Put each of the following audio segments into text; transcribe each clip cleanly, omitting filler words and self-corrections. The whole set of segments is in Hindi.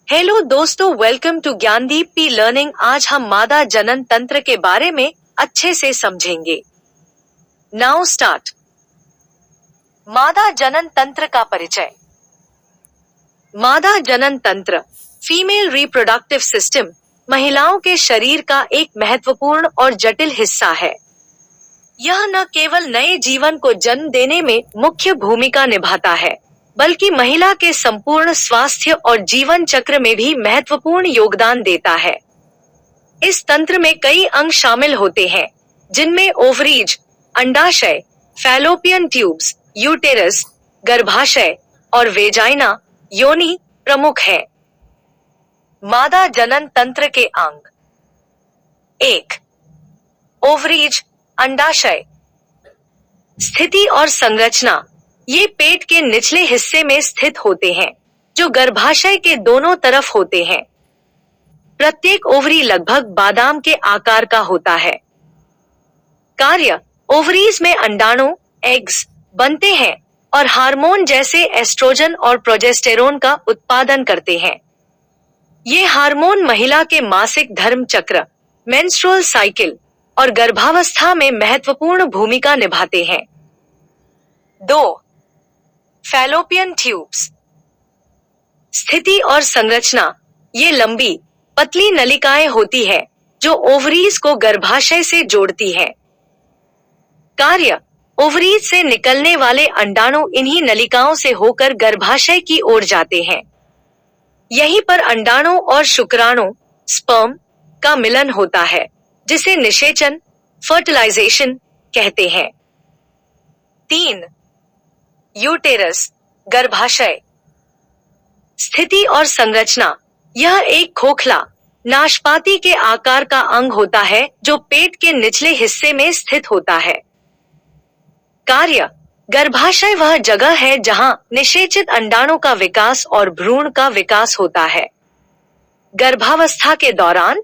हेलो दोस्तों, welcome to Gyandeep P learning. आज हम मादा जनन तंत्र के बारे में अच्छे से समझेंगे। Now start. मादा जनन तंत्र का परिचय। मादा जनन तंत्र फीमेल रिप्रोडक्टिव सिस्टम महिलाओं के शरीर का एक महत्वपूर्ण और जटिल हिस्सा है। यह न केवल नए जीवन को जन्म देने में मुख्य भूमिका निभाता है, बल्कि महिला के संपूर्ण स्वास्थ्य और जीवन चक्र में भी महत्वपूर्ण योगदान देता है। इस तंत्र में कई अंग शामिल होते हैं, जिनमें ओवरीज, अंडाशय, फैलोपियन ट्यूब्स, यूटेरस, गर्भाशय और वेजाइना, योनि प्रमुख है। मादा जनन तंत्र के अंग। 1. ओवरीज, अंडाशय। स्थिति और संरचना। ये पेट के निचले हिस्से में स्थित होते हैं, जो गर्भाशय के दोनों तरफ होते हैं। प्रत्येक ओवरी लगभग बादाम के आकार का होता है। कार्य। ओवरीज में अंडाणु, एग्स, बनते हैं और हार्मोन जैसे एस्ट्रोजन और प्रोजेस्टेरोन का उत्पादन करते हैं। ये हार्मोन महिला के मासिक धर्म चक्र, मेंस्ट्रुअल साइकिल और गर्भावस्था में महत्वपूर्ण भूमिका निभाते हैं। 2. Fallopian tubes. स्थिति और संरचना। ये लंबी, पतली नलिकाएं होती है, जो ओवरीज को गर्भाशय से जोड़ती है। कार्य। ओवरीज से निकलने वाले अंडाणु इन्हीं नलिकाओं से होकर गर्भाशय की ओर जाते हैं। यहीं पर अंडाणु और शुक्राणु, स्पर्म, का मिलन होता है, जिसे निषेचन, फर्टिलाइजेशन कहते हैं। 3. यूटेरस, गर्भाशय। स्थिति और संरचना। यह एक खोखला, नाशपाती के आकार का अंग होता है, जो पेट के निचले हिस्से में स्थित होता है। कार्य। गर्भाशय वह जगह है जहां निषेचित अंडाणु का विकास और भ्रूण का विकास होता है। गर्भावस्था के दौरान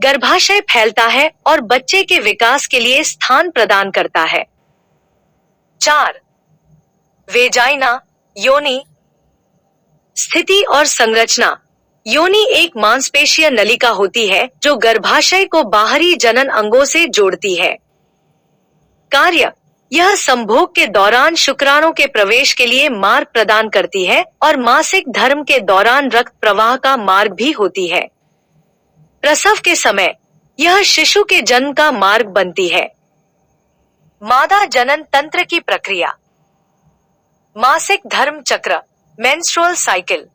गर्भाशय फैलता है और बच्चे के विकास के लिए स्थान प्रदान करता है। 4. वेजाइना, योनि। स्थिति और संरचना। योनि एक मांसपेशीय नलिका होती है, जो गर्भाशय को बाहरी जनन अंगों से जोड़ती है। कार्य। यह संभोग के दौरान शुक्राणु के प्रवेश के लिए मार्ग प्रदान करती है और मासिक धर्म के दौरान रक्त प्रवाह का मार्ग भी होती है। प्रसव के समय यह शिशु के जन्म का मार्ग बनती है। मादा जनन तंत्र की प्रक्रिया। मासिक धर्म चक्र, मेंस्ट्रुअल साइकिल।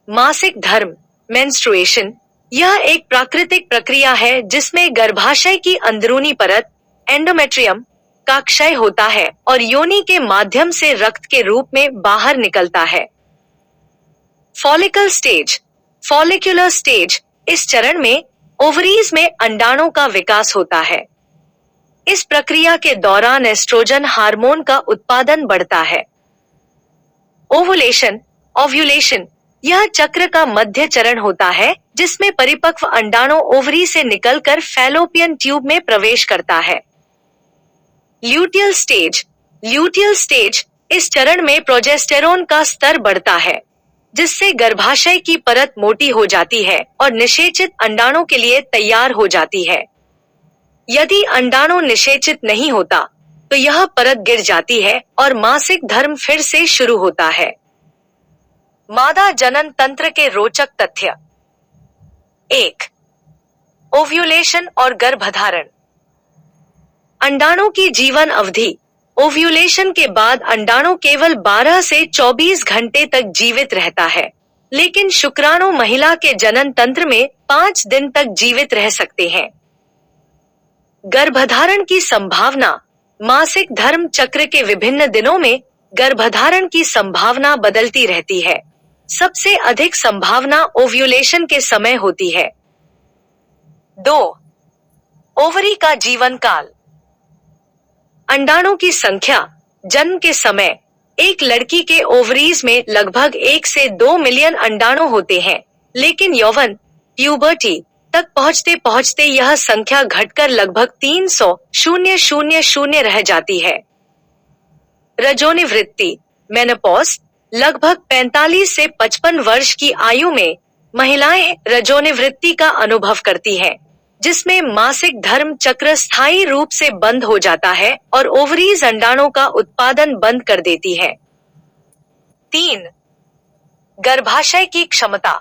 मासिक धर्म, मेंस्ट्रुएशन, यह एक प्राकृतिक प्रक्रिया है जिसमें गर्भाशय की अंदरूनी परत, एंडोमेट्रियम, का क्षय होता है और योनि के माध्यम से रक्त के रूप में बाहर निकलता है। Follicle stage, follicular stage. इस चरण में ओवरीज में अंडाणु का विकास होता है। इस प्रक्रिया के दौरान एस्ट्रोजन हार्मोन का उत्पादन बढ़ता है। ओवुलेशन, ओव्यूलेशन, यह चक्र का मध्य चरण होता है, जिसमें परिपक्व अंडाणु ओवरी से निकलकर फैलोपियन ट्यूब में प्रवेश करता है। ल्यूटियल स्टेज, ल्यूटियल स्टेज, इस चरण में प्रोजेस्टेरोन का स्तर बढ़ता है, जिससे गर्भाशय की परत मोटी हो जाती है और निषेचित अंडाणु के लिए तैयार हो जाती है। यदि अंडाणु निषेचित नहीं होता, तो यह परत गिर जाती है और मासिक धर्म फिर से शुरू होता है। मादा जनन तंत्र के रोचक तथ्य। 1. ओव्यूलेशन और गर्भधारण। अंडाणु की जीवन अवधि। ओव्यूलेशन के बाद अंडाणु केवल 12 से 24 घंटे तक जीवित रहता है, लेकिन शुक्राणु महिला के जनन तंत्र में 5 दिन तक जीवित रह सकते हैं। गर्भधारण की संभावना। मासिक धर्म चक्र के विभिन्न दिनों में गर्भधारण की संभावना बदलती रहती है। सबसे अधिक संभावना ओव्यूलेशन के समय होती है। 2. ओवरी का जीवन काल। अंडाणु की संख्या। जन्म के समय एक लड़की के ओवरीज में लगभग 1 से 2 मिलियन अंडाणु होते हैं, लेकिन यौवन, प्यूबर्टी, तक पहुंचते पहुंचते यह संख्या घटकर लगभग 300,000 रह जाती है। रजोनिवृत्ति, मेनोपॉज, लगभग 45 से 55 वर्ष की आयु में महिलाएं रजोनिवृत्ति का अनुभव करती हैं, जिसमें मासिक धर्म चक्र स्थायी रूप से बंद हो जाता है और ओवरीज अंडाणुओं का उत्पादन बंद कर देती है। 3. गर्भाशय की क्षमता।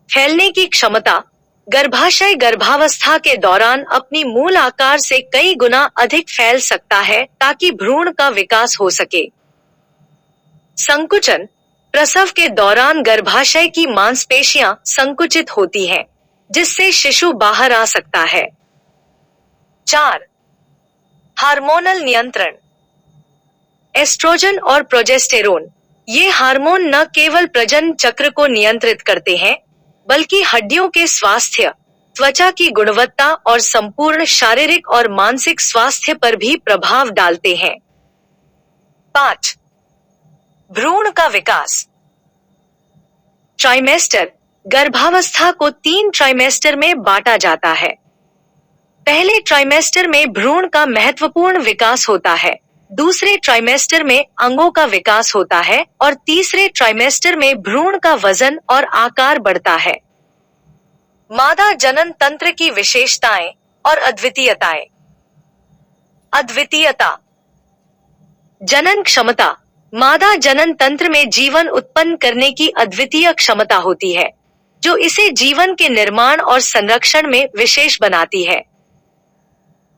फैलने की क्षमता। गर्भाशय गर्भावस्था के दौरान अपनी मूल आकार से कई गुना अधिक फैल सकता है ताकि भ्रूण का विकास हो सके। संकुचन। प्रसव के दौरान गर्भाशय की मांसपेशियां संकुचित होती हैं, जिससे शिशु बाहर आ सकता है। 4. हार्मोनल नियंत्रण। एस्ट्रोजन और प्रोजेस्टेरोन ये हार्मोन न केवल प्रजनन चक्र को नियंत्रित करते हैं, बल्कि हड्डियों के स्वास्थ्य, त्वचा की गुणवत्ता और संपूर्ण शारीरिक और मानसिक स्वास्थ्य पर भी प्रभाव डालते हैं। 5. भ्रूण का विकास। ट्राइमेस्टर। गर्भावस्था को 3 ट्राइमेस्टर में बांटा जाता है। पहले ट्राइमेस्टर में भ्रूण का महत्वपूर्ण विकास होता है, दूसरे ट्राइमेस्टर में अंगों का विकास होता है और तीसरे ट्राइमेस्टर में भ्रूण का वजन और आकार बढ़ता है। मादा जनन तंत्र की विशेषताएं और अद्वितीयताएं। अद्वितीयता। जनन क्षमता। मादा जनन तंत्र में जीवन उत्पन्न करने की अद्वितीय क्षमता होती है, जो इसे जीवन के निर्माण और संरक्षण में विशेष बनाती है।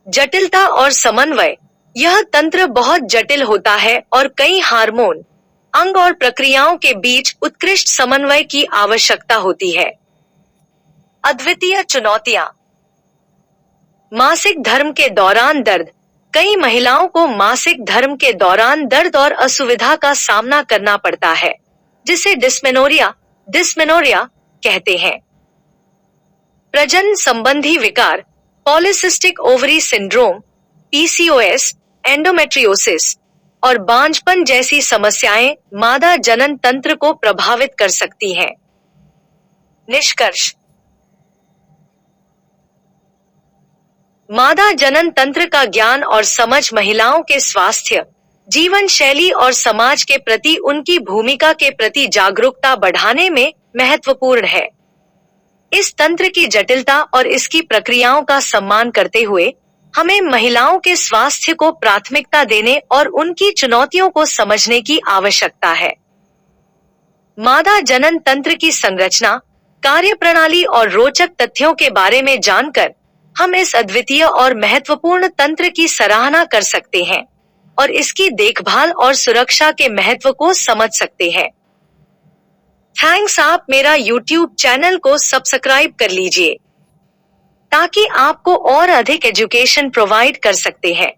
जटिलता और समन्वय। यह तंत्र बहुत जटिल होता है और कई हार्मोन, अंग और प्रक्रियाओं के बीच उत्कृष्ट समन्वय की आवश्यकता होती है। अद्वितीय चुनौतियां। मासिक धर्म के दौरान दर्द। कई महिलाओं को मासिक धर्म के दौरान दर्द और असुविधा का सामना करना पड़ता है, जिसे डिस्मेनोरिया कहते हैं। प्रजनन संबंधी विकार, polycystic ovary syndrome, PCOS, endometriosis और बांझपन जैसी समस्याएं मादा जनन तंत्र को प्रभावित कर सकती हैं। निष्कर्ष। मादा जनन तंत्र का ज्ञान और समझ महिलाओं के स्वास्थ्य, जीवन शैली और समाज के प्रति उनकी भूमिका के प्रति जागरूकता बढ़ाने में महत्वपूर्ण है। इस तंत्र की जटिलता और इसकी प्रक्रियाओं का सम्मान करते हुए हमें महिलाओं के स्वास्थ्य को प्राथमिकता देने और उनकी चुनौतियों को समझने की आवश्यकता है। मादा जनन तंत्र की संरचना, कार्यप्रणाली और रोचक तथ्यों के बारे में जानकर हम इस अद्वितीय और महत्वपूर्ण तंत्र की सराहना कर सकते हैं और इसकी देखभाल और सुरक्षा के महत्व को समझ सकते हैं। थैंक्स। आप मेरा YouTube चैनल को सब्सक्राइब कर लीजिए ताकि आपको और अधिक एजुकेशन प्रोवाइड कर सकते हैं।